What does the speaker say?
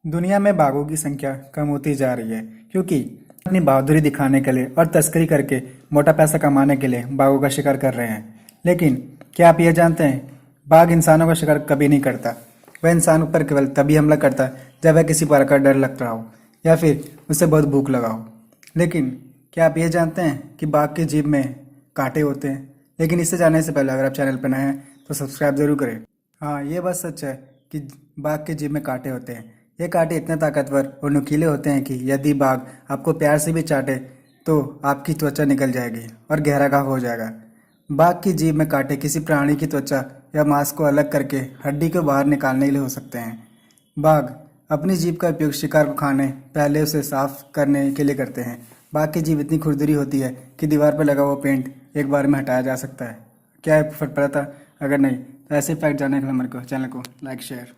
दुनिया में बाघों की संख्या कम होती जा रही है क्योंकि अपनी बहादुरी दिखाने के लिए और तस्करी करके मोटा पैसा कमाने के लिए बाघों का शिकार कर रहे हैं। लेकिन क्या आप ये जानते हैं, बाघ इंसानों का शिकार कभी नहीं करता। वह इंसान पर केवल तभी हमला करता है जब वह किसी प्रकार का डर लग रहा हो या फिर उसे बहुत भूख लगा हो। लेकिन क्या आप ये जानते हैं कि बाघ के जीभ में कांटे होते हैं। लेकिन इससे जानने से पहले अगर आप चैनल पर नए हैं तो सब्सक्राइब जरूर करें। हाँ, ये बात सच है कि बाघ के जीभ में कांटे होते हैं। ये कांटे इतने ताकतवर और नुकीले होते हैं कि यदि बाघ आपको प्यार से भी चाटे तो आपकी त्वचा निकल जाएगी और गहरा घाव हो जाएगा। बाघ की जीभ में कांटे किसी प्राणी की त्वचा या मांस को अलग करके हड्डी को बाहर निकालने के लिए हो सकते हैं। बाघ अपनी जीभ का उपयोग शिकार को खाने पहले उसे साफ करने के लिए करते हैं। बाघ की जीभ इतनी खुरदरी होती है कि दीवार पर लगा हुआ पेंट एक बार में हटाया जा सकता है। क्या फर्क पड़ा था? अगर नहीं तो ऐसे फैक्ट जानने के लिए हमारे को चैनल को लाइक शेयर